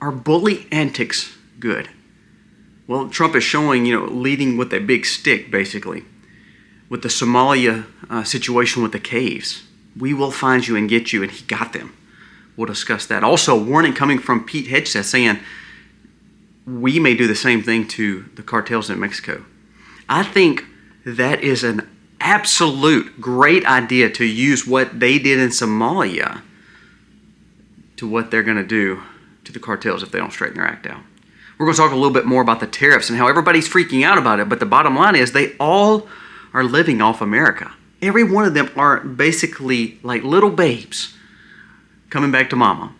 Are bully antics good? Well, Trump is showing, leading with a big stick, basically. With the Somalia situation with the caves. We will find you and get you, and he got them. We'll discuss that. Also, a warning coming from Pete Hegseth saying we may do the same thing to the cartels in Mexico. I think that is an absolute great idea to use what they did in Somalia to what they're going to do to the cartels if they don't straighten their act out. We're going to talk a little bit more about the tariffs and how everybody's freaking out about it, but the bottom line is they all are living off America. Every one of them are basically like little babes coming back to mama.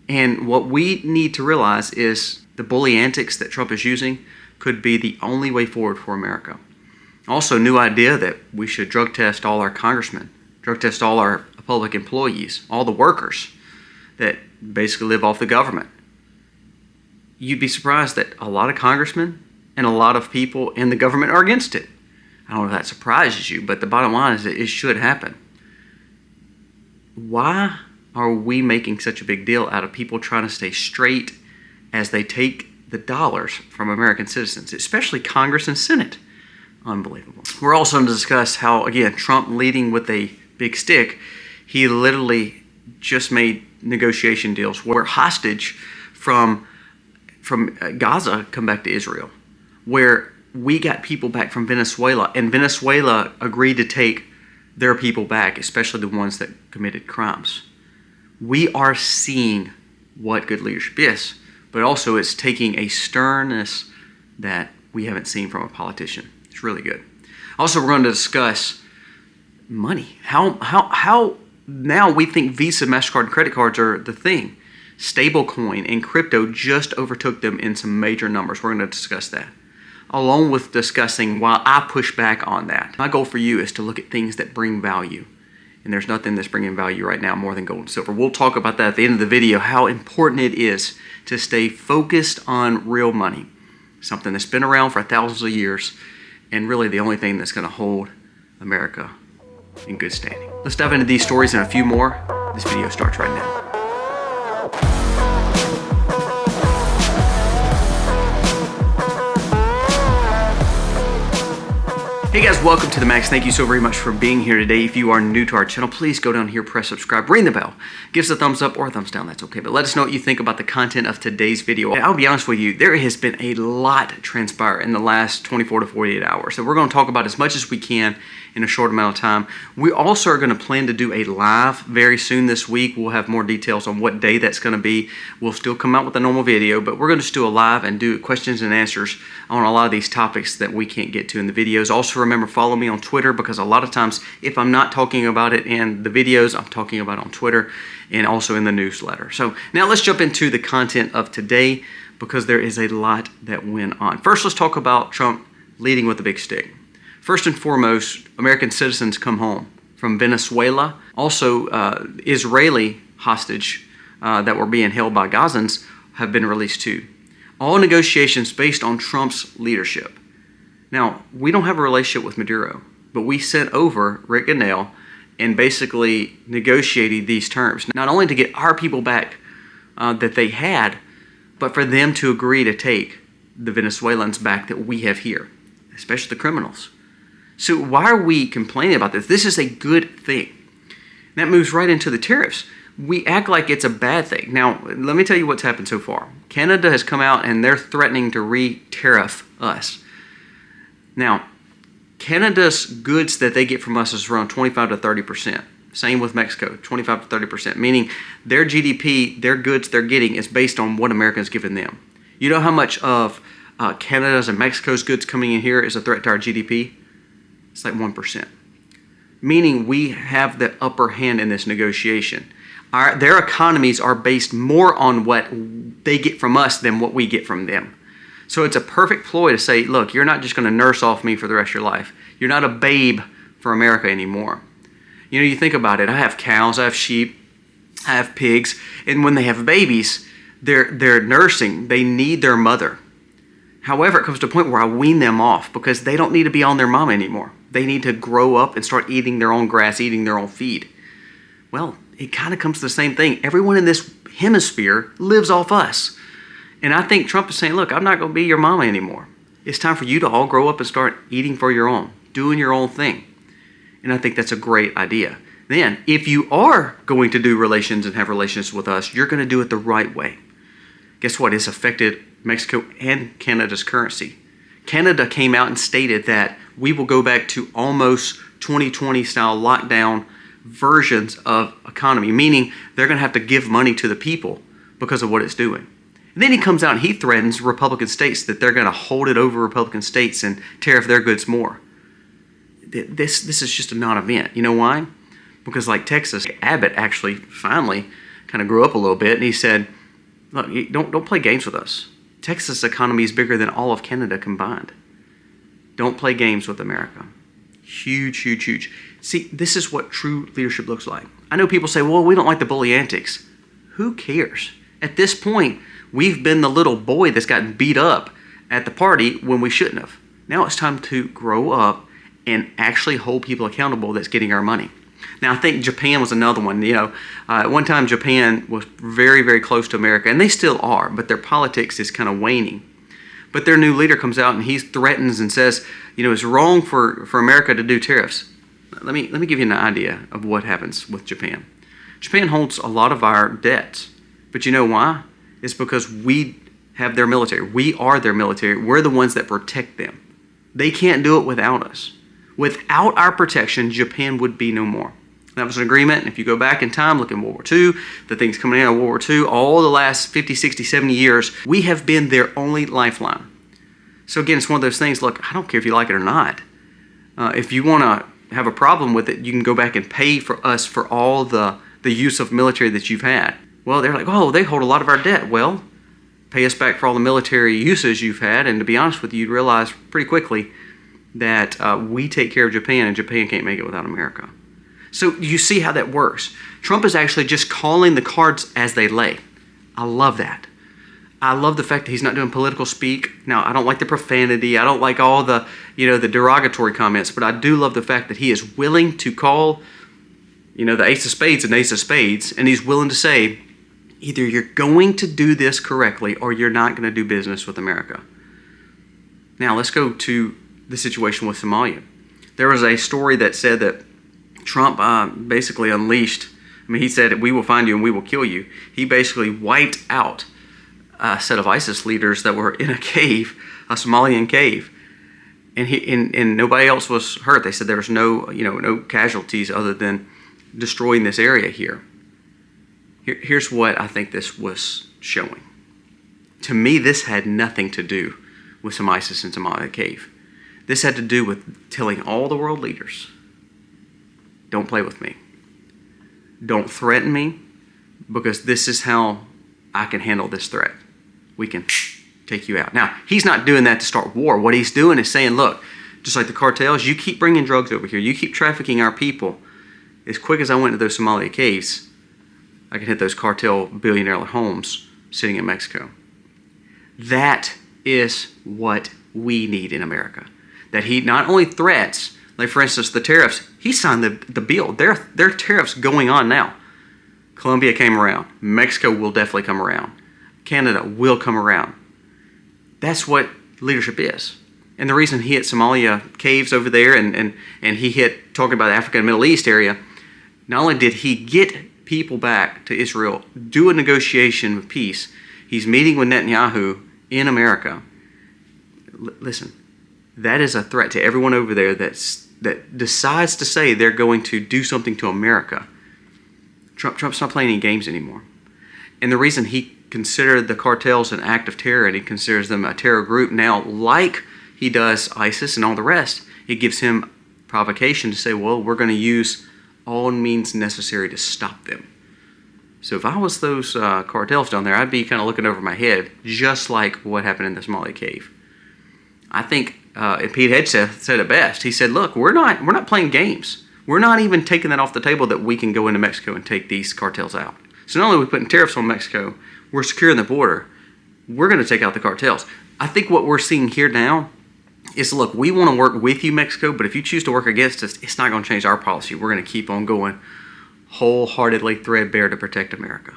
And what we need to realize is the bully antics that Trump is using could be the only way forward for America. Also, new idea that we should drug test all our congressmen, drug test all our public employees, all the workers that basically live off the government. You'd be surprised that a lot of congressmen and a lot of people in the government are against it. I don't know if that surprises you, but the bottom line is that it should happen. Why are we making such a big deal out of people trying to stay straight as they take the dollars from American citizens, especially Congress and Senate? Unbelievable. We're also going to discuss how, again, Trump leading with a big stick, he literally just made negotiation deals where hostage from Gaza come back to Israel, where we got people back from Venezuela, and Venezuela agreed to take their people back, especially the ones that committed crimes. We are seeing what good leadership is, but also it's taking a sternness that we haven't seen from a politician. It's really good. Also, we're going to discuss money. How now we think Visa, MasterCard, and credit cards are the thing. Stablecoin and crypto just overtook them in some major numbers. We're going to discuss that, along with discussing why I push back on that. My goal for you is to look at things that bring value. And there's nothing that's bringing value right now more than gold and silver. We'll talk about that at the end of the video, how important it is to stay focused on real money. Something that's been around for thousands of years, and really the only thing that's going to hold America in good standing. Let's dive into these stories and a few more. This video starts right now. Hey guys, welcome to the Max. Thank you so very much for being here today. If you are new to our channel, please go down here, press subscribe, ring the bell, give us a thumbs up or a thumbs down, that's okay. But let us know what you think about the content of today's video. I'll be honest with you, there has been a lot transpire in the last 24 to 48 hours. So we're going to talk about as much as we can in a short amount of time. We also are going to plan to do a live very soon this week. We'll have more details on what day that's going to be. We'll still come out with a normal video, but we're going to just do a live and do questions and answers on a lot of these topics that we can't get to in the videos. Also remember, follow me on Twitter, because a lot of times if I'm not talking about it in the videos, I'm talking about it on Twitter and also in the newsletter. So now let's jump into the content of today, because there is a lot that went on. First, let's talk about Trump leading with a big stick. First and foremost, American citizens come home from Venezuela. Also, Israeli hostage that were being held by Gazans have been released too. All negotiations based on Trump's leadership. Now, we don't have a relationship with Maduro, but we sent over Rick Ganell and basically negotiated these terms, not only to get our people back that they had, but for them to agree to take the Venezuelans back that we have here, especially the criminals. So why are we complaining about this? This is a good thing. That moves right into the tariffs. We act like it's a bad thing. Now, let me tell you what's happened so far. Canada has come out and they're threatening to re-tariff us. Now, Canada's goods that they get from us is around 25 to 30%. Same with Mexico, 25 to 30%, meaning their GDP, their goods they're getting is based on what Americans giving them. You know how much of Canada's and Mexico's goods coming in here is a threat to our GDP? It's like 1%. Meaning we have the upper hand in this negotiation. Their economies are based more on what they get from us than what we get from them. So it's a perfect ploy to say, look, you're not just going to nurse off me for the rest of your life. You're not a babe for America anymore. You know, you think about it. I have cows, I have sheep, I have pigs, and when they have babies, they're nursing. They need their mother. However, it comes to a point where I wean them off because they don't need to be on their mom anymore. They need to grow up and start eating their own grass, eating their own feed. Well, it kind of comes to the same thing. Everyone in this hemisphere lives off us. And I think Trump is saying, look, I'm not going to be your mama anymore. It's time for you to all grow up and start eating for your own, doing your own thing. And I think that's a great idea. Then, if you are going to do relations and have relations with us, you're going to do it the right way. Guess what? It's affected Mexico and Canada's currency. Canada came out and stated that we will go back to almost 2020 style lockdown versions of economy, meaning they're going to have to give money to the people because of what it's doing. And then he comes out and he threatens Republican states that they're going to hold it over Republican states and tariff their goods more. This is just a non-event. You know why? Because like Texas, Abbott actually finally kind of grew up a little bit, and he said, look, don't play games with us. Texas' economy is bigger than all of Canada combined. Don't play games with America. Huge, huge, huge. See, this is what true leadership looks like. I know people say, well, we don't like the bully antics. Who cares? At this point, we've been the little boy that's gotten beat up at the party when we shouldn't have. Now it's time to grow up and actually hold people accountable that's getting our money. Now, I think Japan was another one. At one time, Japan was very, very close to America, and they still are, but their politics is kind of waning. But their new leader comes out and he threatens and says, it's wrong for America to do tariffs. Let me give you an idea of what happens with Japan. Japan holds a lot of our debts, but you know why? It's because we have their military. We are their military. We're the ones that protect them. They can't do it without us. Without our protection, Japan would be no more. That was an agreement. And if you go back in time, look in World War II, the things coming out of World War II, all the last 50, 60, 70 years, we have been their only lifeline. So again, it's one of those things, look, I don't care if you like it or not. If you want to have a problem with it, you can go back and pay for us for all the use of military that you've had. Well, they're like, oh, they hold a lot of our debt. Well, pay us back for all the military uses you've had. And to be honest with you, you'd realize pretty quickly that we take care of Japan, and Japan can't make it without America. So you see how that works. Trump is actually just calling the cards as they lay. I love that. I love the fact that he's not doing political speak. Now, I don't like the profanity. I don't like all the, the derogatory comments, but I do love the fact that he is willing to call, the ace of spades an ace of spades, and he's willing to say, either you're going to do this correctly or you're not going to do business with America. Now, let's go to the situation with Somalia. There was a story that said that Trump basically unleashed, he said, we will find you and we will kill you. He basically wiped out a set of ISIS leaders that were in a cave, a Somalian cave. And nobody else was hurt. They said there was no casualties other than destroying this area here. Here's what I think this was showing. To me, this had nothing to do with some ISIS in Somalia cave. This had to do with telling all the world leaders, don't play with me. Don't threaten me, because this is how I can handle this threat. We can take you out. Now, he's not doing that to start war. What he's doing is saying, look, just like the cartels, you keep bringing drugs over here. You keep trafficking our people. As quick as I went to those Somalia caves, I can hit those cartel billionaire homes sitting in Mexico. That is what we need in America. That he not only threats, like for instance, the tariffs, he signed the bill. There are tariffs going on now. Colombia came around. Mexico will definitely come around. Canada will come around. That's what leadership is. And the reason he hit Somalia caves over there and he hit, talking about the Africa and Middle East area, not only did he get people back to Israel, do a negotiation of peace, he's meeting with Netanyahu in America. Listen, that is a threat to everyone over there that decides to say they're going to do something to America. Trump's not playing any games anymore. And the reason he considered the cartels an act of terror, and he considers them a terror group now, like he does ISIS and all the rest, it gives him provocation to say, well, we're going to use all means necessary to stop them. So if I was those cartels down there, I'd be kind of looking over my head, just like what happened in the Somali cave. I think Pete Hegseth said it best. He said, look, we're not playing games. We're not even taking that off the table that we can go into Mexico and take these cartels out. So not only are we putting tariffs on Mexico, we're securing the border. We're going to take out the cartels. I think what we're seeing here now is, look, we want to work with you, Mexico, but if you choose to work against us, it's not going to change our policy. We're going to keep on going wholeheartedly threadbare to protect America.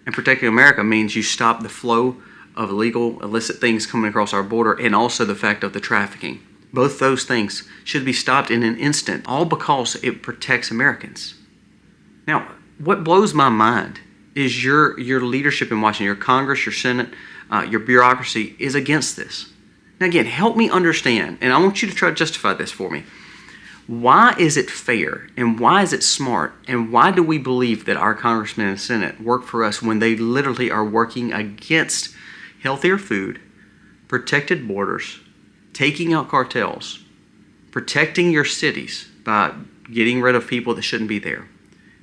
And protecting America means you stop the flow of illegal, illicit things coming across our border, and also the fact of the trafficking. Both those things should be stopped in an instant, all because it protects Americans. Now, what blows my mind is your leadership in Washington, your Congress, your Senate, your bureaucracy is against this. Now again, help me understand, and I want you to try to justify this for me. Why is it fair, and why is it smart, and why do we believe that our congressmen and Senate work for us when they literally are working against healthier food, protected borders, taking out cartels, protecting your cities by getting rid of people that shouldn't be there,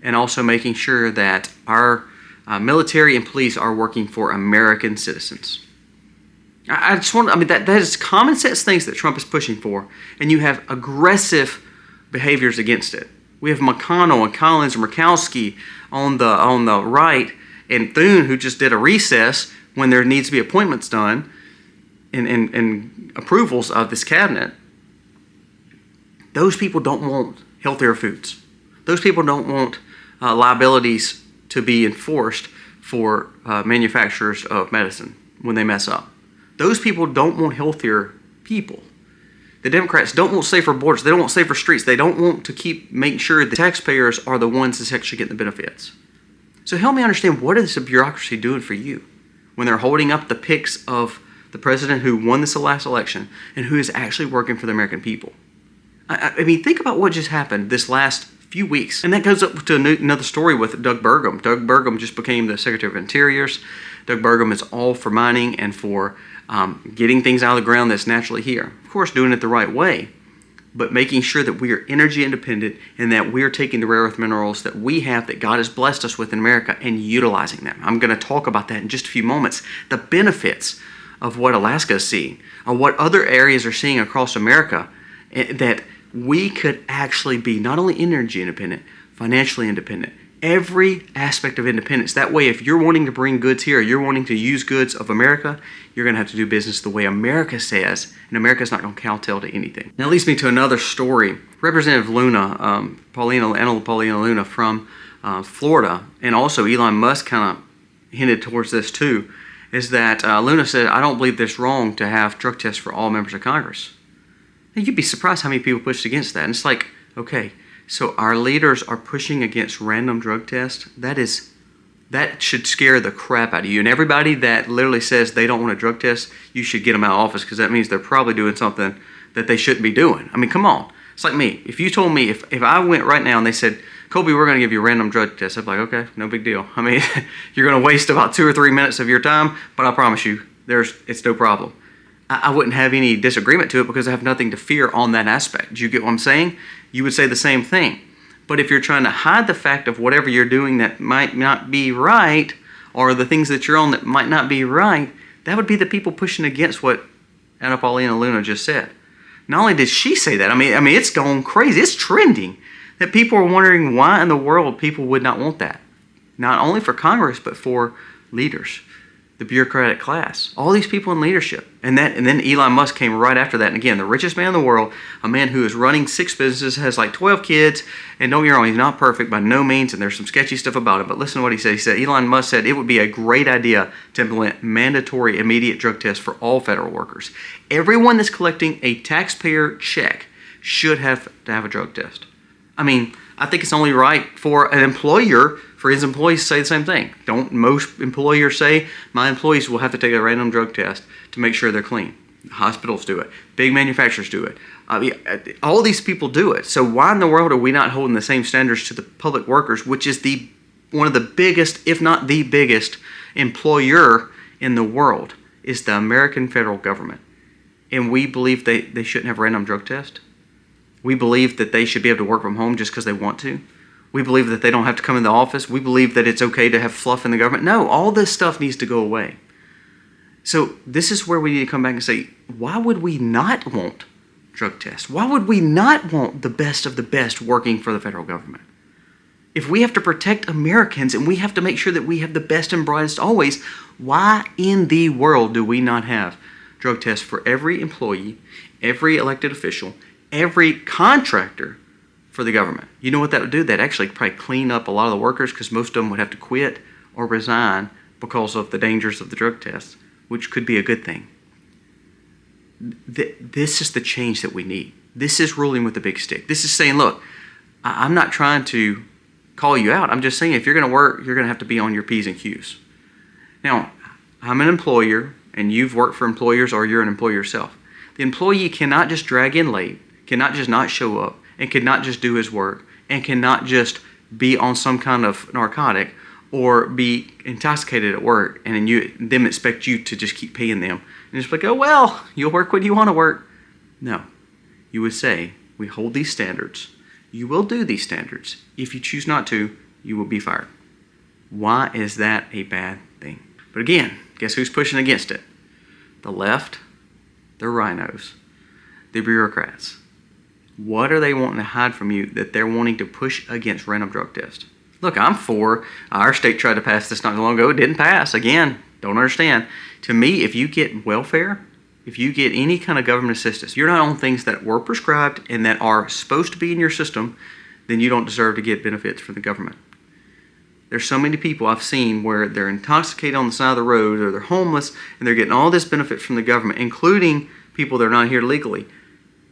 and also making sure that our military and police are working for American citizens? That is common sense things that Trump is pushing for, and you have aggressive behaviors against it. We have McConnell and Collins and Murkowski on the right, and Thune, who just did a recess when there needs to be appointments done and approvals of this cabinet. Those people don't want healthier foods. Those people don't want liabilities to be enforced for manufacturers of medicine when they mess up. Those people don't want healthier people. The Democrats don't want safer borders. They don't want safer streets. They don't want to keep making sure the taxpayers are the ones that's actually getting the benefits. So help me understand, what is the bureaucracy doing for you when they're holding up the pics of the president who won this last election and who is actually working for the American people? I mean, think about what just happened this last few weeks. And that goes up to another story with Doug Burgum. Doug Burgum just became the Secretary of Interior. Doug Burgum is all for mining and for getting things out of the ground that's naturally here. Of course, doing it the right way, but making sure that we are energy independent and that we are taking the rare earth minerals that we have, that God has blessed us with in America, and utilizing them. I'm going to talk about that in just a few moments. The benefits of what Alaska is seeing, or what other areas are seeing across America, that we could actually be not only energy independent, financially independent, every aspect of independence. That way, if you're wanting to bring goods here, you're wanting to use goods of America, you're going to have to do business the way America says, and America's not going to kowtow to anything. Now, it leads me to another story. Representative Luna, Paulina Luna from Florida, and also Elon Musk kind of hinted towards this too, is that Luna said, I don't believe it's wrong to have drug tests for all members of Congress. Now, you'd be surprised how many people pushed against that. And it's like, okay, so our leaders are pushing against random drug tests. That should scare the crap out of you. And everybody that literally says they don't want a drug test, you should get them out of office, because that means they're probably doing something that they shouldn't be doing. I mean, come on. It's like me. If you told me, if I went right now and they said, Colby, we're going to give you a random drug test, I'd be like, okay, no big deal. I mean, you're going to waste about 2 or 3 minutes of your time, but I promise you, it's no problem. I wouldn't have any disagreement to it because I have nothing to fear on that aspect. Do you get what I'm saying? You would say the same thing. But if you're trying to hide the fact of whatever you're doing that might not be right, or the things that you're on that might not be right, that would be the people pushing against what Anna Paulina Luna just said. Not only did she say that, I mean, it's going crazy. It's trending that people are wondering why in the world people would not want that. Not only for Congress, but for leaders, the bureaucratic class, all these people in leadership. And then Elon Musk came right after that. And again, the richest man in the world, a man who is running 6 businesses, has like 12 kids, and don't get me wrong, he's not perfect by no means, and there's some sketchy stuff about him, but listen to what he said. He said, Elon Musk said it would be a great idea to implement mandatory immediate drug tests for all federal workers. Everyone that's collecting a taxpayer check should have to have a drug test. I mean, I think it's only right for an employer, for his employees to say the same thing. Don't most employers say, my employees will have to take a random drug test to make sure they're clean? Hospitals do it. Big manufacturers do it. I mean, all these people do it. So why in the world are we not holding the same standards to the public workers, which is one of the biggest, if not the biggest, employer in the world, is the American federal government. And we believe they shouldn't have random drug tests? We believe that they should be able to work from home just because they want to? We believe that they don't have to come in the office? We believe that it's okay to have fluff in the government? No, all this stuff needs to go away. So this is where we need to come back and say, why would we not want drug tests? Why would we not want the best of the best working for the federal government? If we have to protect Americans and we have to make sure that we have the best and brightest always, why in the world do we not have drug tests for every employee, every elected official, every contractor for the government? You know what that would do? That'd actually probably clean up a lot of the workers, because most of them would have to quit or resign because of the dangers of the drug tests. which could be a good thing. This is the change that we need. This is ruling with a big stick. This is saying, look, I'm not trying to call you out. I'm just saying if you're going to work, you're going to have to be on your P's and Q's. Now, I'm an employer, and you've worked for employers, or you're an employer yourself. The employee cannot just drag in late, cannot just not show up, and cannot just do his work, and cannot just be on some kind of narcotic or be intoxicated at work, and then them expect you to just keep paying them. And just like, oh, well, you'll work when you want to work. No. You would say, we hold these standards. You will do these standards. If you choose not to, you will be fired. Why is that a bad thing? But again, guess who's pushing against it? The left, the rhinos, the bureaucrats. What are they wanting to hide from you that they're wanting to push against random drug tests? Look, I'm for, our state tried to pass this not long ago. It didn't pass. Again, don't understand. To me, if you get welfare, if you get any kind of government assistance, you're not on things that were prescribed and that are supposed to be in your system, then you don't deserve to get benefits from the government. There's so many people I've seen where they're intoxicated on the side of the road, or they're homeless, and they're getting all this benefit from the government, including people that are not here legally.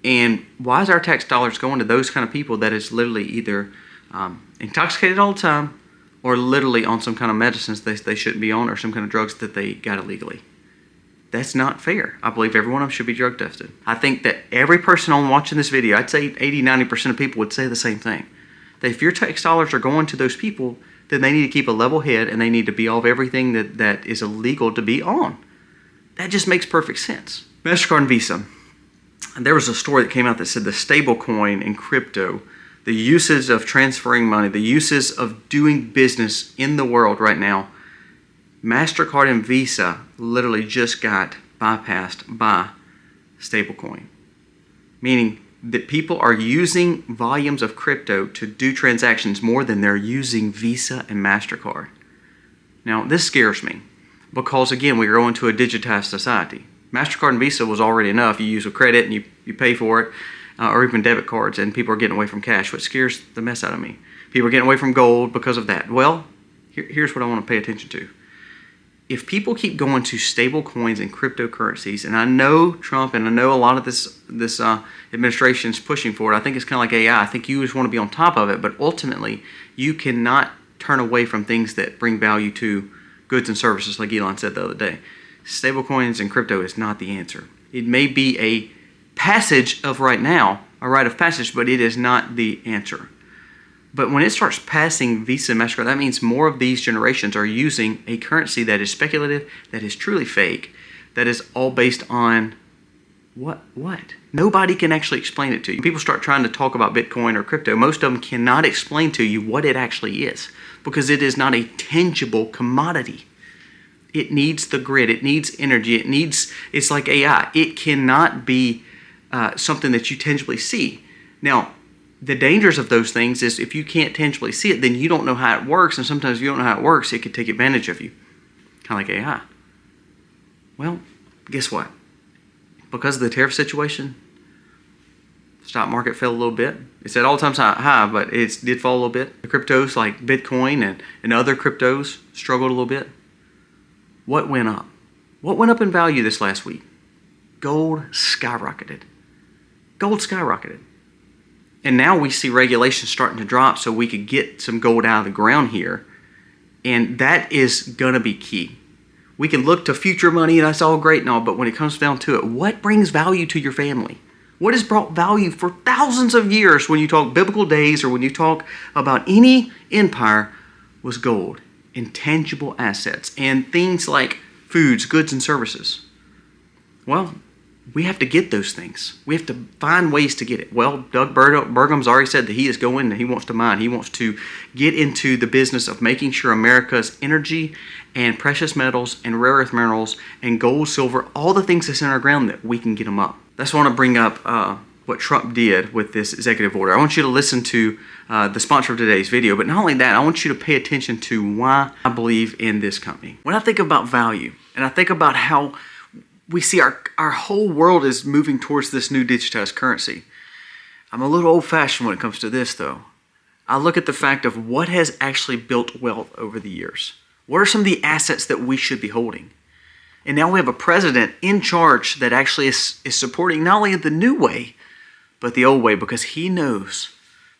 And why is our tax dollars going to those kind of people that is literally either intoxicated all the time, or literally on some kind of medicines they shouldn't be on, or some kind of drugs that they got illegally? That's not fair. I believe every one of them should be drug tested. I think that every person on watching this video, I'd say 80-90% of people would say the same thing. That if your tax dollars are going to those people, then they need to keep a level head, and they need to be off everything that is illegal to be on. That just makes perfect sense. MasterCard and Visa. There was a story that came out that said the stable coin and crypto, the uses of transferring money, the uses of doing business in the world right now, MasterCard and Visa literally just got bypassed by stablecoin. Meaning that people are using volumes of crypto to do transactions more than they're using Visa and MasterCard. Now, this scares me because, again, we are going to a digitized society. MasterCard and Visa was already enough. You use a credit and you pay for it, or even debit cards, and people are getting away from cash, which scares the mess out of me. People are getting away from gold because of that. Well, here's what I want to pay attention to. If people keep going to stable coins and cryptocurrencies, and I know Trump and I know a lot of this administration is pushing for it, I think it's kind of like AI. I think you just want to be on top of it, but ultimately you cannot turn away from things that bring value to goods and services, like Elon said the other day. Stable coins and crypto is not the answer. It may be a passage of right now, a rite of passage, but it is not the answer. But when it starts passing Visa and MasterCard, that means more of these generations are using a currency that is speculative, that is truly fake, that is all based on what? Nobody can actually explain it to you. People start trying to talk about Bitcoin or crypto, most of them cannot explain to you what it actually is, because it is not a tangible commodity. It needs the grid, it needs energy, it's like AI. It cannot be something that you tangibly see. Now, the dangers of those things is if you can't tangibly see it, then you don't know how it works, and sometimes if you don't know how it works, it could take advantage of you, kind of like AI. Well, guess what? Because of the tariff situation, the stock market fell a little bit. It's at all-time high, but it did fall a little bit. The cryptos like Bitcoin and other cryptos struggled a little bit. What went up? What went up in value this last week? Gold skyrocketed. Gold skyrocketed. And now we see regulations starting to drop so we could get some gold out of the ground here. And that is going to be key. We can look to future money, and that's all great and all, but when it comes down to it, what brings value to your family? What has brought value for thousands of years when you talk biblical days or when you talk about any empire was gold, intangible assets, and things like foods, goods, and services. Well, we have to get those things. We have to find ways to get it. Well, Doug Burgum's already said that he is going and he wants to mine. He wants to get into the business of making sure America's energy and precious metals and rare earth minerals and gold, silver, all the things that's in our ground, that we can get them up. That's why I want to bring up what Trump did with this executive order. I want you to listen to the sponsor of today's video, but not only that, I want you to pay attention to why I believe in this company. When I think about value, and I think about how we see our whole world is moving towards this new digitized currency. I'm a little old-fashioned when it comes to this, though. I look at the fact of what has actually built wealth over the years. What are some of the assets that we should be holding? And now we have a president in charge that actually is supporting not only the new way, but the old way, because he knows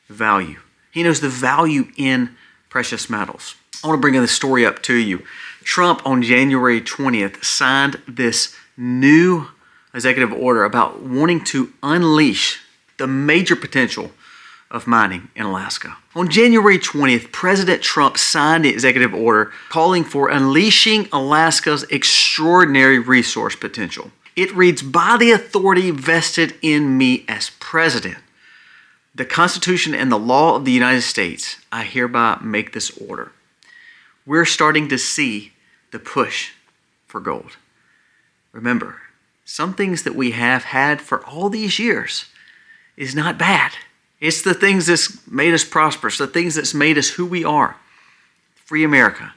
the value. He knows the value in precious metals. I want to bring this story up to you. Trump on January 20th signed this new executive order about wanting to unleash the major potential of mining in Alaska. On January 20th, President Trump signed the executive order calling for unleashing Alaska's extraordinary resource potential. It reads, "By the authority vested in me as president, the Constitution and the law of the United States, I hereby make this order." We're starting to see the push for gold. Remember, some things that we have had for all these years is not bad. It's the things that's made us prosperous, the things that's made us who we are. Free America.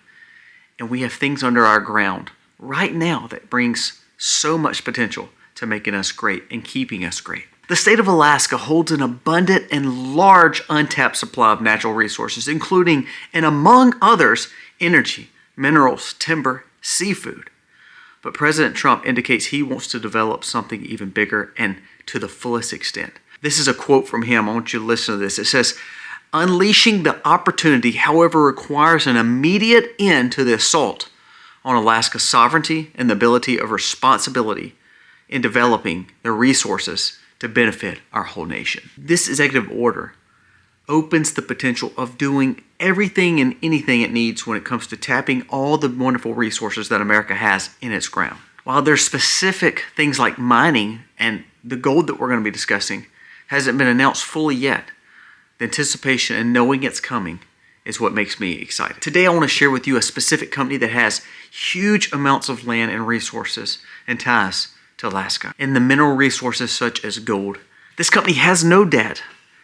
And we have things under our ground right now that brings so much potential to making us great and keeping us great. The state of Alaska holds an abundant and large untapped supply of natural resources, including, and among others, energy, minerals, timber, seafood. But President Trump indicates he wants to develop something even bigger and to the fullest extent. This is a quote from him. I want you to listen to this. It says, "Unleashing the opportunity, however, requires an immediate end to the assault on Alaska's sovereignty and the ability of responsibility in developing the resources to benefit our whole nation." This executive order opens the potential of doing everything and anything it needs when it comes to tapping all the wonderful resources that America has in its ground. While there's specific things like mining and the gold that we're going to be discussing hasn't been announced fully yet, the anticipation and knowing it's coming is what makes me excited. Today I want to share with you a specific company that has huge amounts of land and resources and ties to Alaska and the mineral resources such as gold. This company has no debt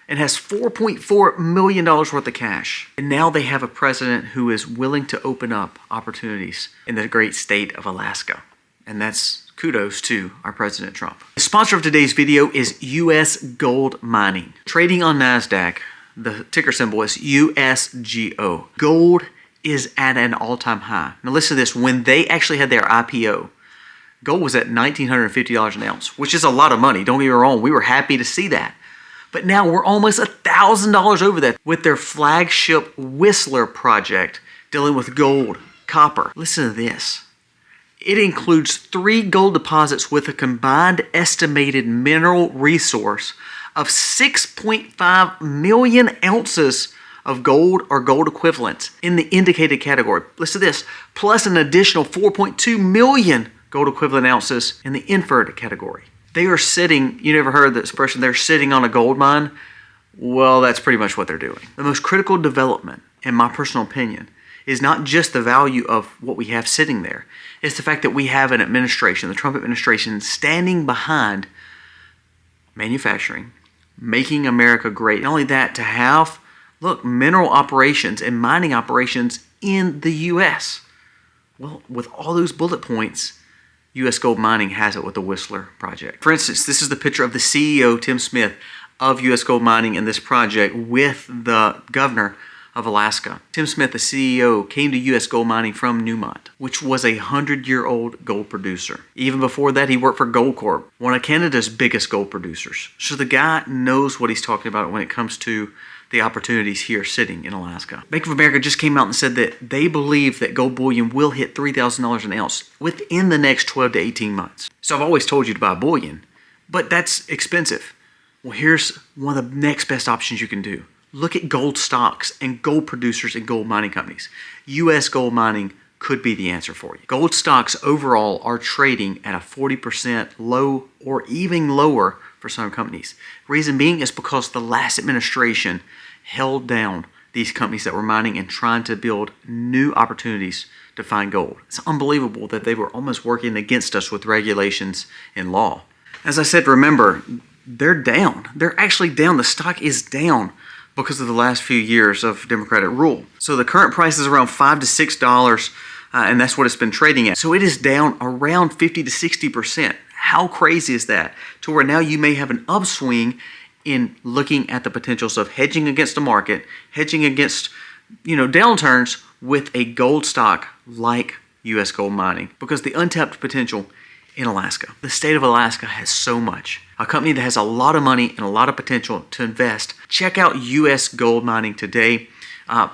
and has $4.4 million worth of cash. And now they have a president who is willing to open up opportunities in the great state of Alaska. And that's kudos to our President Trump. The sponsor of today's video is USGO. Trading on NASDAQ, the ticker symbol is USGO. Gold is at an all-time high. Now listen to this. When they actually had their IPO, gold was at $1,950 an ounce, which is a lot of money. Don't get me wrong. We were happy to see that. But now we're almost $1,000 over that with their flagship Whistler project dealing with gold, copper. Listen to this. It includes 3 gold deposits with a combined estimated mineral resource of 6.5 million ounces of gold or gold equivalents in the indicated category. Listen to this, plus an additional 4.2 million gold equivalent ounces in the inferred category. They are sitting, you never heard the expression, they're sitting on a gold mine? Well, that's pretty much what they're doing. The most critical development, in my personal opinion, is not just the value of what we have sitting there. It's the fact that we have an administration, the Trump administration, standing behind manufacturing, making America great. Not only that, to have, look, mineral operations and mining operations in the U.S. Well, with all those bullet points, U.S. GoldMining has it with the Whistler project. For instance, this is the picture of the CEO, Tim Smith, of U.S. GoldMining in this project with the governor of Alaska. Tim Smith, the CEO, came to U.S. GoldMining from Newmont, which was a 100-year-old gold producer. Even before that, he worked for Goldcorp, one of Canada's biggest gold producers. So the guy knows what he's talking about when it comes to the opportunities here sitting in Alaska. Bank of America just came out and said that they believe that gold bullion will hit $3,000 an ounce within the next 12 to 18 months. So I've always told you to buy bullion, but that's expensive. Well, here's one of the next best options you can do. Look at gold stocks and gold producers and gold mining companies. U.S. GoldMining could be the answer for you. Gold stocks overall are trading at a 40% low or even lower for some companies. Reason being is because the last administration held down these companies that were mining and trying to build new opportunities to find gold. It's unbelievable that they were almost working against us with regulations and law. As I said, remember, they're down. They're actually down. The stock is down because of the last few years of Democratic rule. So the current price is around $5 to $6, and that's what it's been trading at. So it is down around 50 to 60%. How crazy is that? To where now you may have an upswing in looking at the potentials of hedging against the market, hedging against, downturns with a gold stock like U.S. gold mining because the untapped potential in Alaska. The state of Alaska has so much. A company that has a lot of money and a lot of potential to invest. Check out U.S. Gold Mining today.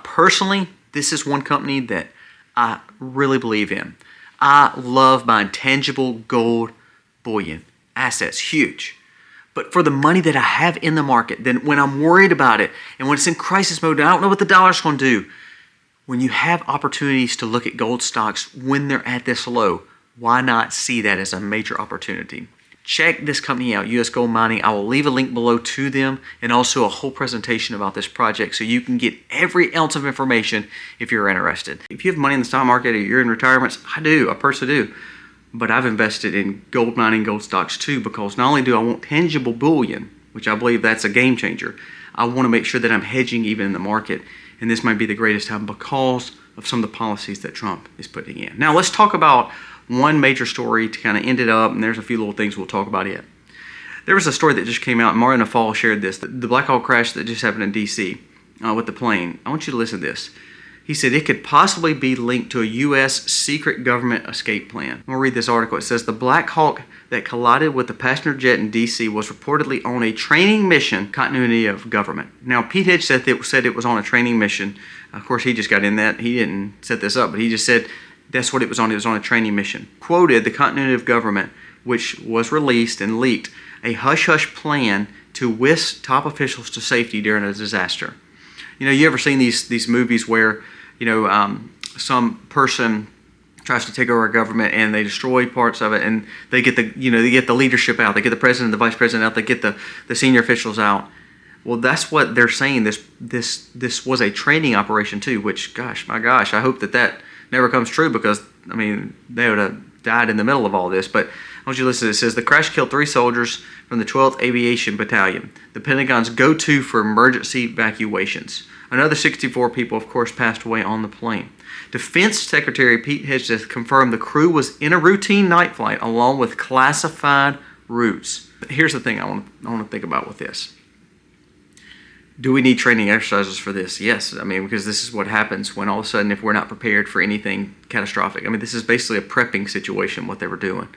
Personally, this is one company that I really believe in. I love buying tangible gold bullion assets, huge. But for the money that I have in the market, then when I'm worried about it and when it's in crisis mode and I don't know what the dollar's going to do, when you have opportunities to look at gold stocks when they're at this low, why not see that as a major opportunity? Check this company out, U.S. Gold Mining. I will leave a link below to them and also a whole presentation about this project so you can get every ounce of information if you're interested. If you have money in the stock market or you're in retirements, I personally do. But I've invested in gold mining, gold stocks too, because not only do I want tangible bullion, which I believe that's a game changer, I want to make sure that I'm hedging even in the market. And this might be the greatest time because of some of the policies that Trump is putting in. Now let's talk about one major story to kind of end it up, and there's a few little things we'll talk about it. There was a story that just came out, and Mario Nafal shared this, the Black Hawk crash that just happened in D.C. With the plane. I want you to listen to this. He said it could possibly be linked to a U.S. secret government escape plan. I'm going to read this article. It says the Black Hawk that collided with the passenger jet in D.C. was reportedly on a training mission, continuity of government. Now, Pete Hedge said it was on a training mission. Of course, he just got in that. He didn't set this up, but he just said that's what it was on. It was on a training mission. Quoted the continuity of government, which was released and leaked, a hush-hush plan to whisk top officials to safety during a disaster. You know, you ever seen these movies where, you know, some person tries to take over a government and they destroy parts of it and they get the leadership out, they get the president, the vice president out, they get the senior officials out. Well, that's what they're saying. This was a training operation too, which, my gosh, I hope that never comes true because, I mean, they would have died in the middle of all this. But I want you to listen to this. It says the crash killed 3 soldiers from the 12th Aviation Battalion, the Pentagon's go-to for emergency evacuations. Another 64 people, of course, passed away on the plane. Defense Secretary Pete Hedge has confirmed the crew was in a routine night flight along with classified routes. But here's the thing I want to think about with this. Do we need training exercises for this? Yes. I mean, because this is what happens when all of a sudden if we're not prepared for anything catastrophic. I mean, this is basically a prepping situation, what they were doing,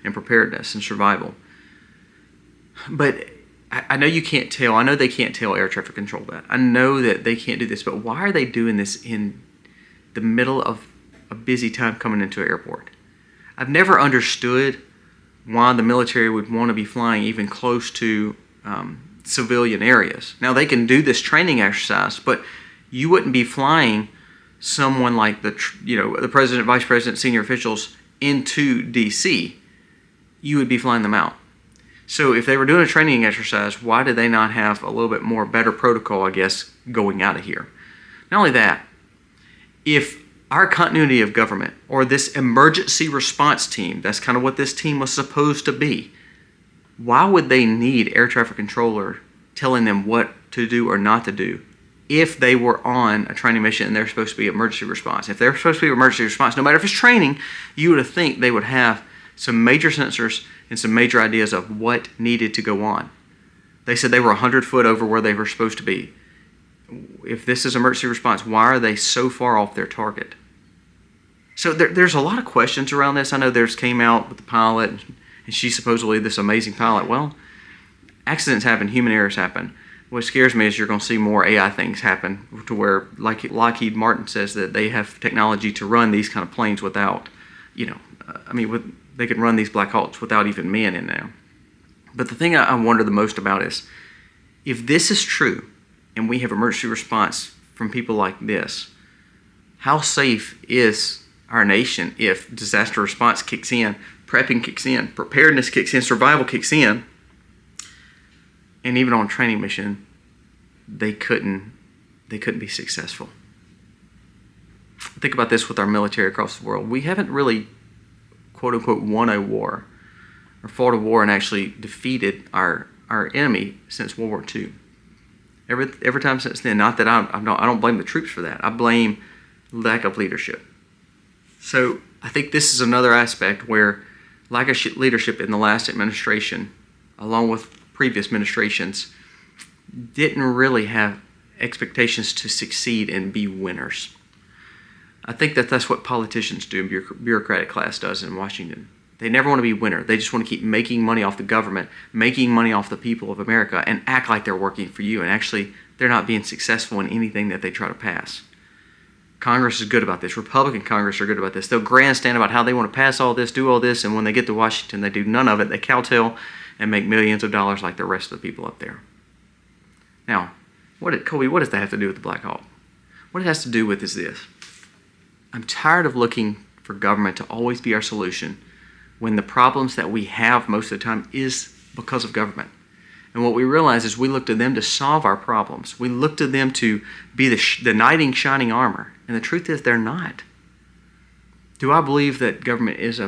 and preparedness and survival. But I know you can't tell. I know they can't tell air traffic control that. I know that they can't do this, but why are they doing this in the middle of a busy time coming into an airport? I've never understood why the military would want to be flying even close to civilian areas. Now, they can do this training exercise, but you wouldn't be flying someone like the president, vice president, senior officials into D.C. You would be flying them out. So if they were doing a training exercise, why did they not have a little bit more better protocol, I guess, going out of here? Not only that, if our continuity of government or this emergency response team, that's kind of what this team was supposed to be, why would they need air traffic controller telling them what to do or not to do if they were on a training mission and they're supposed to be emergency response? If they're supposed to be emergency response, no matter if it's training, you would think they would have some major sensors and some major ideas of what needed to go on. They said they were 100 foot over where they were supposed to be. If this is emergency response, why are they so far off their target? So there's a lot of questions around this. I know there's came out with the pilot, and she's supposedly this amazing pilot. Well, accidents happen, human errors happen. What scares me is you're going to see more AI things happen to where, like Lockheed Martin says, that they have technology to run these kind of planes without, they can run these Black Hawks without even men in there. But the thing I wonder the most about is, if this is true, and we have emergency response from people like this, how safe is our nation if disaster response kicks in, prepping kicks in, preparedness kicks in, survival kicks in, and even on a training mission, they couldn't be successful? Think about this with our military across the world. We haven't really, quote unquote, won a war or fought a war and actually defeated our enemy since World War II. Every time since then. Not that I don't blame the troops for that. I blame lack of leadership. So I think this is another aspect where lack of leadership in the last administration, along with previous administrations, didn't really have expectations to succeed and be winners. I think that that's what politicians do, and bureaucratic class does in Washington. They never want to be winner. They just want to keep making money off the government, making money off the people of America, and act like they're working for you. And actually, they're not being successful in anything that they try to pass. Congress is good about this. Republican Congress are good about this. They'll grandstand about how they want to pass all this, do all this, and when they get to Washington, they do none of it. They kowtow and make millions of dollars like the rest of the people up there. Now, Colby, what does that have to do with the Black Hawk? What it has to do with is this. I'm tired of looking for government to always be our solution when the problems that we have most of the time is because of government. And what we realize is we look to them to solve our problems. We look to them to be the knight in shining armor. And the truth is they're not. Do I believe that government has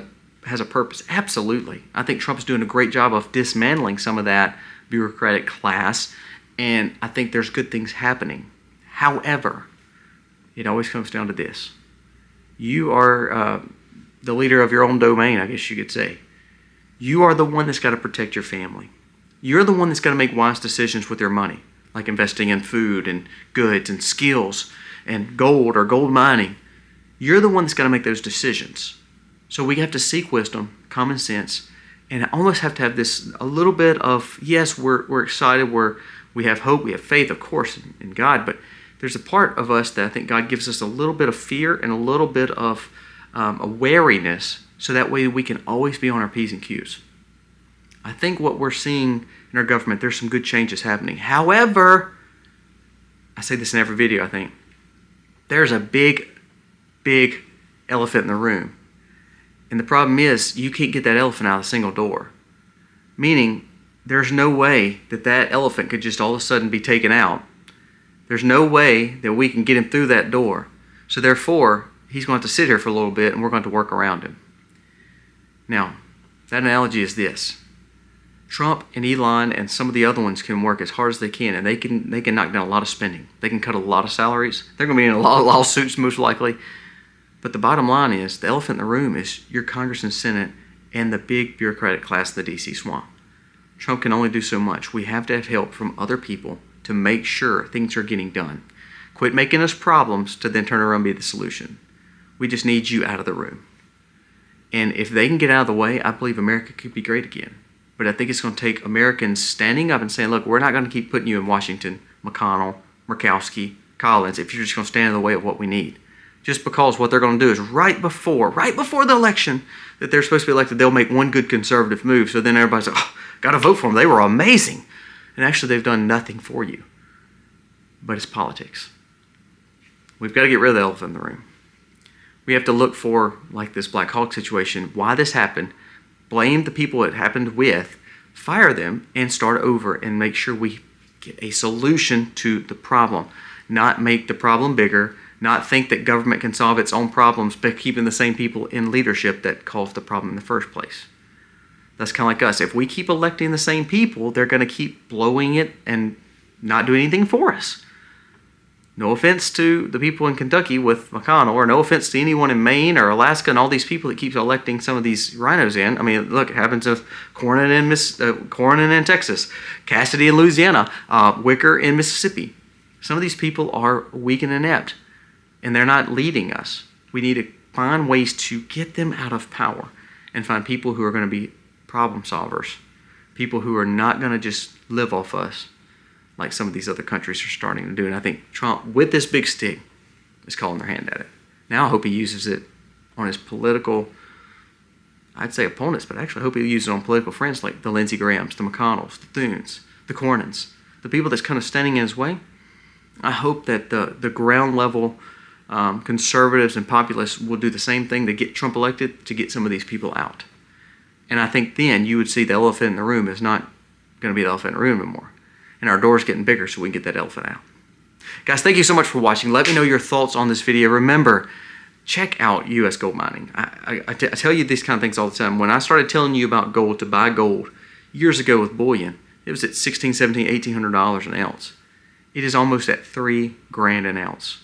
a purpose? Absolutely. I think Trump's doing a great job of dismantling some of that bureaucratic class. And I think there's good things happening. However, it always comes down to this. You are the leader of your own domain, I guess you could say. You are the one that's got to protect your family. You're the one that's got to make wise decisions with your money, like investing in food and goods and skills and gold or gold mining. You're the one that's got to make those decisions. So we have to seek wisdom, common sense, and almost have to have this a little bit of, yes, we're excited, we have hope, we have faith, of course, in God, but there's a part of us that I think God gives us a little bit of fear and a little bit of a wariness, so that way we can always be on our P's and Q's. I think what we're seeing in our government, there's some good changes happening. However, I say this in every video, I think, there's a big, big elephant in the room. And the problem is, you can't get that elephant out of a single door. Meaning, there's no way that that elephant could just all of a sudden be taken out. There's no way that we can get him through that door. So therefore, he's going to have to sit here for a little bit and we're going to work around him. Now, that analogy is this. Trump and Elon and some of the other ones can work as hard as they can, and they can knock down a lot of spending. They can cut a lot of salaries. They're going to be in a lot of lawsuits most likely. But the bottom line is, the elephant in the room is your Congress and Senate and the big bureaucratic class of the D.C. swamp. Trump can only do so much. We have to have help from other people to make sure things are getting done. Quit making us problems to then turn around and be the solution. We just need you out of the room. And if they can get out of the way, I believe America could be great again. But I think it's going to take Americans standing up and saying, look, we're not going to keep putting you in Washington, McConnell, Murkowski, Collins, if you're just going to stand in the way of what we need. Just because what they're going to do is right before the election that they're supposed to be elected, they'll make one good conservative move. So then everybody's like, oh, got to vote for them. They were amazing. And actually, they've done nothing for you. But it's politics. We've got to get rid of the elephant in the room. We have to look for, like this Black Hawk situation, why this happened, blame the people it happened with, fire them, and start over and make sure we get a solution to the problem. Not make the problem bigger, not think that government can solve its own problems by keeping the same people in leadership that caused the problem in the first place. That's kind of like us. If we keep electing the same people, they're going to keep blowing it and not do anything for us. No offense to the people in Kentucky with McConnell, or no offense to anyone in Maine or Alaska and all these people that keeps electing some of these rhinos in. I mean, look, it happens to Cornyn in Texas, Cassidy in Louisiana, Wicker in Mississippi. Some of these people are weak and inept, and they're not leading us. We need to find ways to get them out of power and find people who are going to be problem solvers, people who are not going to just live off us like some of these other countries are starting to do. And I think Trump, with this big stick, is calling their hand at it. Now I hope he uses it on his political, I'd say opponents, but actually I hope he uses it on political friends like the Lindsey Grahams, the McConnells, the Thunes, the Cornyns, the people that's kind of standing in his way. I hope that the ground level conservatives and populists will do the same thing to get Trump elected, to get some of these people out. And I think then you would see the elephant in the room is not going to be the elephant in the room anymore. And our door's getting bigger so we can get that elephant out. Guys, thank you so much for watching. Let me know your thoughts on this video. Remember, check out US Gold Mining. I tell you these kind of things all the time. When I started telling you about gold, to buy gold years ago with bullion, it was at $1,600, $1,700, $1,800 an ounce. It is almost at $3,000 an ounce.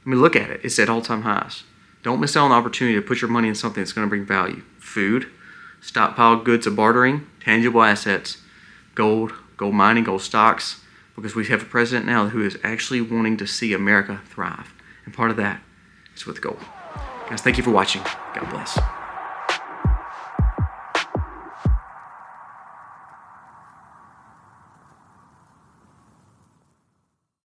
I mean, look at it. It's at all-time highs. Don't miss out on the opportunity to put your money in something that's going to bring value. Food, stockpiled goods of bartering, tangible assets, gold, gold mining, gold stocks, because we have a president now who is actually wanting to see America thrive. And part of that is with gold. Guys, thank you for watching. God bless.